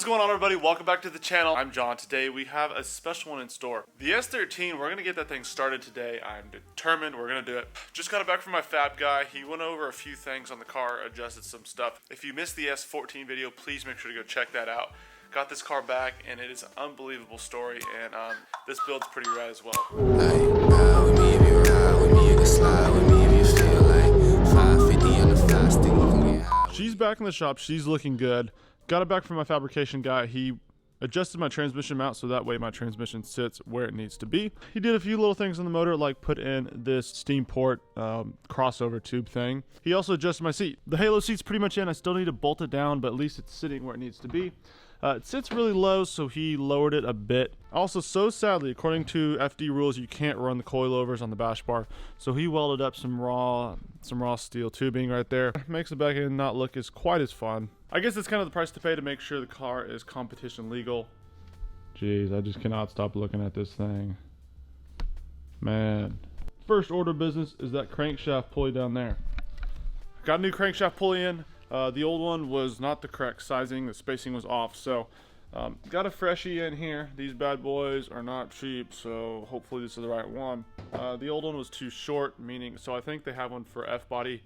going on, everybody? Welcome back to the channel. I'm John. Today we have a special one in store. The S13, we're going to get that thing started today. I'm determined we're going to do it. Just got it back from my fab guy. He went over a few things on the car, adjusted some stuff. If you missed the S14 video, please make sure to go check that out. Got this car back and it is an unbelievable story, and this build's pretty rad as well. She's back in the shop. She's looking good. Got it back from my fabrication guy. He adjusted my transmission mount so that way my transmission sits where it needs to be. He did a few little things on the motor, like put in this steam port crossover tube thing. He also adjusted my seat. The halo seat's pretty much in. I still need to bolt it down, but at least it's sitting where it needs to be. It sits really low, so he lowered it a bit. Also, so sadly, according to FD rules, you can't run the coilovers on the bash bar. So he welded up some raw steel tubing right there. Makes the back end not look quite as fun. I guess it's kind of the price to pay to make sure the car is competition legal. Jeez, I just cannot stop looking at this thing. Man. First order of business is that crankshaft pulley down there. Got a new crankshaft pulley in. The old one was not the correct sizing. The spacing was off. So got a freshie in here. These bad boys are not cheap, so hopefully this is the right one. The old one was too short, meaning, so I think they have one for F-body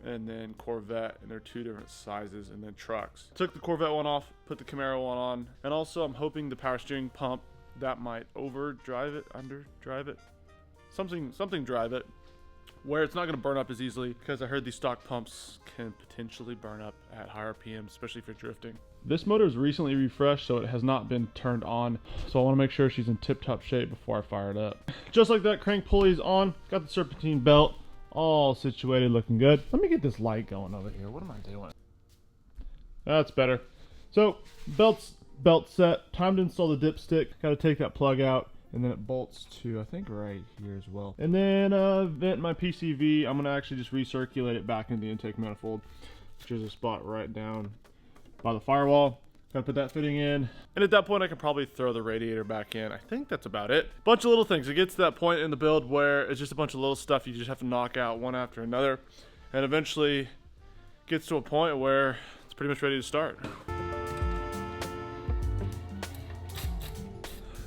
and then Corvette, and they're two different sizes, and then trucks. Took the Corvette one off, put the Camaro one on, and also I'm hoping the power steering pump, that might overdrive it, underdrive it, something drive it, where it's not going to burn up as easily, because I heard these stock pumps can potentially burn up at higher RPMs, especially if you're drifting. This motor is recently refreshed, so it has not been turned on, so I want to make sure she's in tip-top shape before I fire it up. Just like that, crank pulley is on, got the serpentine belt, all situated, looking good. Let me get this light going over here. What am I doing? That's better. So, belt set, time to install the dipstick. Got to take that plug out. And then it bolts to, I think, right here as well. And then vent my PCV. I'm going to actually just recirculate it back into the intake manifold, which is a spot right down by the firewall. Got to put that fitting in. And at that point, I can probably throw the radiator back in. I think that's about it. Bunch of little things. It gets to that point in the build where it's just a bunch of little stuff you just have to knock out one after another. And eventually gets to a point where it's pretty much ready to start.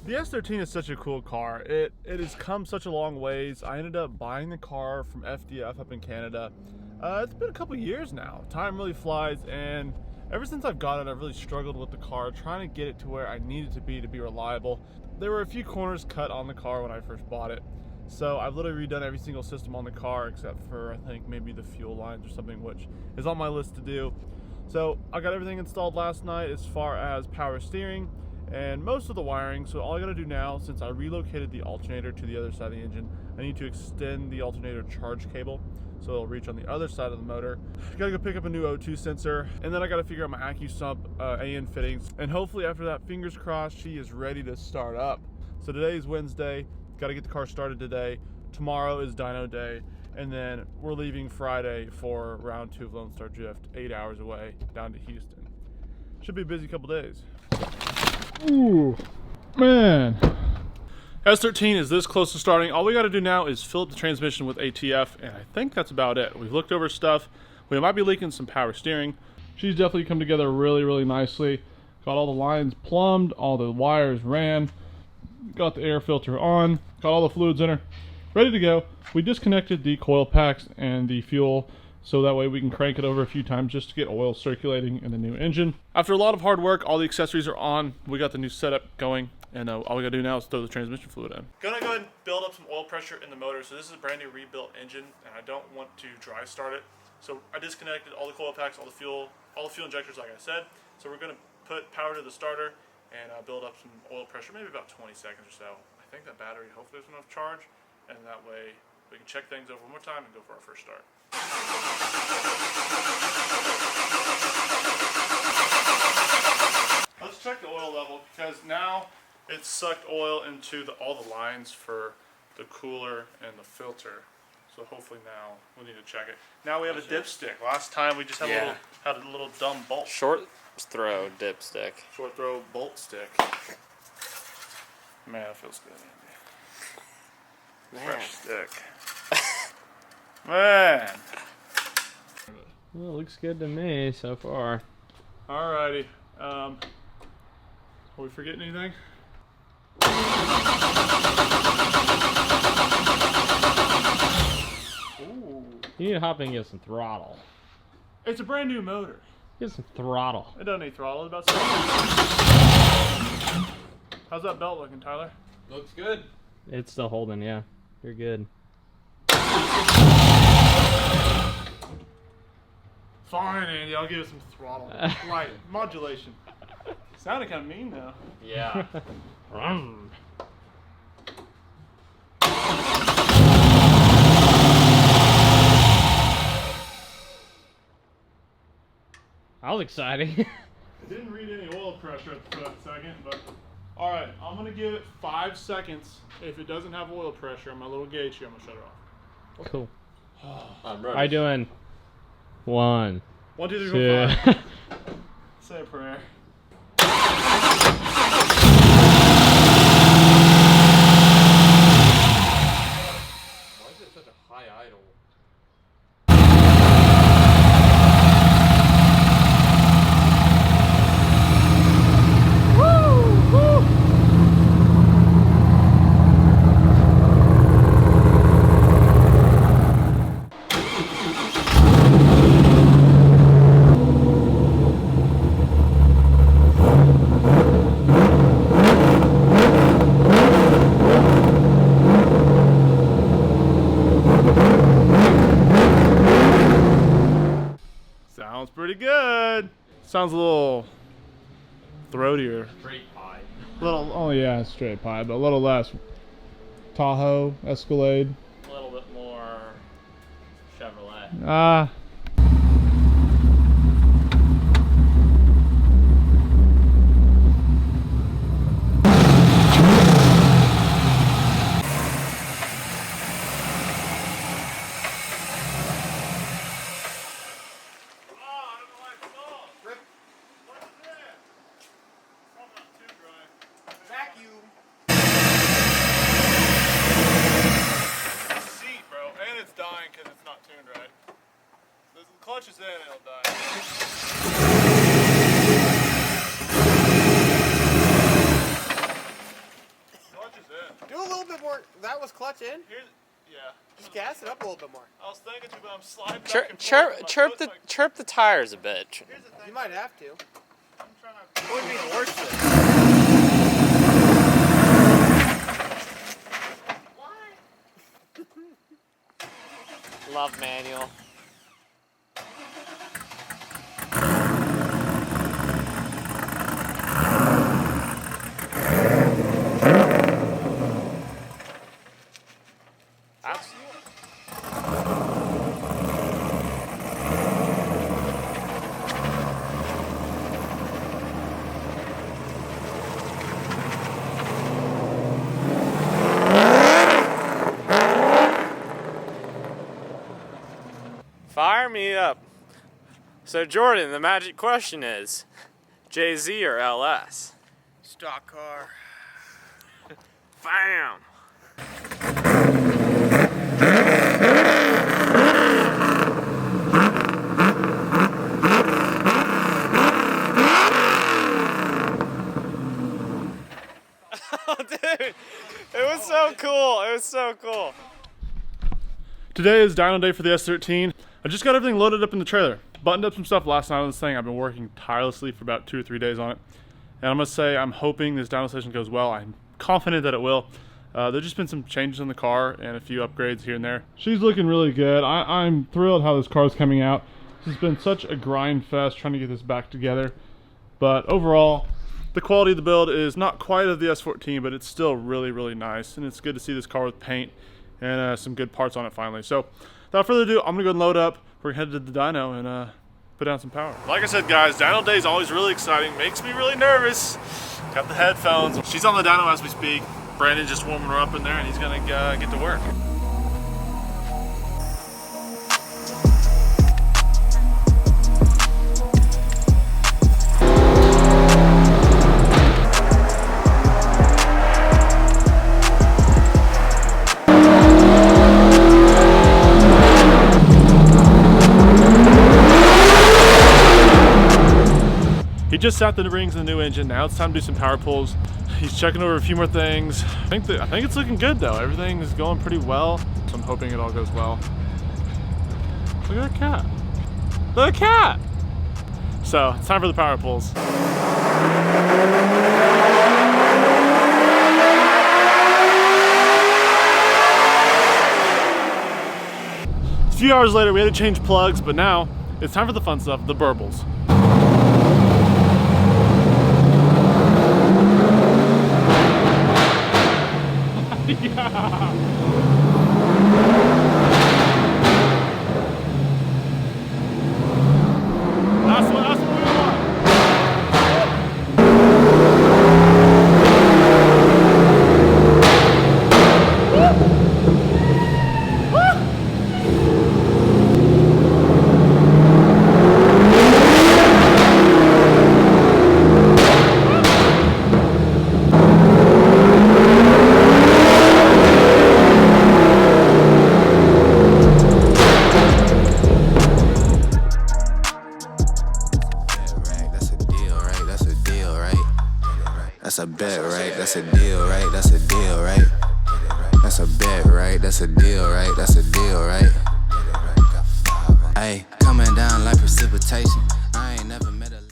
The S13 is such a cool car. It has come such a long ways. I ended up buying the car from FDF up in Canada. It's been a couple years now. Time really flies, and ever since I've got it, I've really struggled with the car, trying to get it to where I need it to be reliable. There were a few corners cut on the car when I first bought it. So I've literally redone every single system on the car except for, I think, maybe the fuel lines or something, which is on my list to do. So I got everything installed last night as far as power steering and most of the wiring. So all I gotta do now, since I relocated the alternator to the other side of the engine, I need to extend the alternator charge cable so it'll reach on the other side of the motor. Gotta go pick up a new O2 sensor, and then I gotta figure out my AccuSump AN fittings, and hopefully after that, fingers crossed, she is ready to start up. So today is Wednesday, gotta get the car started today. Tomorrow is dyno day, and then we're leaving Friday for round 2 of Lone Star Drift, 8 hours away, down to Houston. Should be a busy couple days. Ooh, man. S13 is this close to starting. All we got to do now is fill up the transmission with ATF, and I think that's about it. We've looked over stuff. We might be leaking some power steering. She's definitely come together really, really nicely. Got all the lines plumbed, all the wires ran, got the air filter on, got all the fluids in her. Ready to go. We disconnected the coil packs and the fuel, so that way we can crank it over a few times just to get oil circulating in the new engine. After a lot of hard work, all the accessories are on. We got the new setup going, and all we gotta do now is throw the transmission fluid in. Gonna go ahead and build up some oil pressure in the motor. So this is a brand new rebuilt engine, and I don't want to dry start it. So I disconnected all the coil packs, all the fuel injectors, like I said. So we're gonna put power to the starter and build up some oil pressure, maybe about 20 seconds or so. I think that battery hopefully has enough charge, and that way we can check things over one more time and go for our first start. Let's check the oil level, because now it's sucked oil into all the lines for the cooler and the filter. So hopefully now we need to check it. Now we have a dipstick. Last time we just had a little dumb bolt. Short throw dipstick. Short throw bolt stick. Man, it feels good, Andy. Man. Fresh stick. Man. Well, it looks good to me so far. Alrighty. Are we forgetting anything? Ooh. You need to hop in and get some throttle. It's a brand new motor. Get some throttle. It doesn't need throttle. It's about 7. How's that belt looking, Tyler? Looks good. It's still holding, yeah. You're good. Fine, Andy. I'll give it some throttle. Light modulation. Sounded kind of mean though. Yeah. Vroom. That was exciting. It didn't read any oil pressure at the second, but all right. I'm gonna give it 5 seconds. If it doesn't have oil pressure on my little gauge here, I'm gonna shut it off. Cool. I'm How you ready. doing? 1, 1, 2, 3, 2. 4, 5. Say a prayer. Why is it such a high idle? Sounds pretty good. Sounds a little throatier. Straight pie. Little, oh yeah, straight pie, but a little less Tahoe, Escalade. A little bit more Chevrolet. Ah. Clutch is in, it'll die. Clutch is in. Do a little bit more. That was clutch in. Here's, yeah. Just gas it up a little bit more. I was thinking to, but I'm sliding back Chirp, and chirp, forth with my chirp foot the like- chirp the tires a bit. Here's the thing. You might have to. I'm trying to. It wouldn't be the worst thing. Love manual. That's Fire me up. So Jordan, the magic question is, JZ or LS? Stock car. Bam! Oh, dude, it was so cool. It was so cool. Today is dyno day for the S13. I just got everything loaded up in the trailer. Buttoned up some stuff last night on this thing. I've been working tirelessly for about 2 or 3 days on it. And I must say, I'm hoping this dyno session goes well. I'm confident that it will. There's just been some changes in the car and a few upgrades here and there. She's looking really good. I'm thrilled how this car's coming out. This has been such a grind fest trying to get this back together. But overall, the quality of the build is not quite of the S14, but it's still really, really nice. And it's good to see this car with paint and some good parts on it finally. So without further ado, I'm gonna go and load up. We're headed to the dyno and put down some power. Like I said, guys, dyno day is always really exciting. Makes me really nervous. Got the headphones. She's on the dyno as we speak. Brandon's just warming her up in there, and he's gonna get to work. He He just sat the rings in the new engine. Now it's time to do some power pulls. He's checking over a few more things. I think it's looking good though. Everything is going pretty well. So I'm hoping it all goes well. Look at that cat. Look at the cat. So it's time for the power pulls. A few hours later, we had to change plugs, but now it's time for the fun stuff, the burbles. That's what we want. That's a bet, right? That's a deal, right? That's a deal, right? That's a bet, right? That's a deal, right? That's a deal, right? Ayy, coming down like precipitation. I ain't never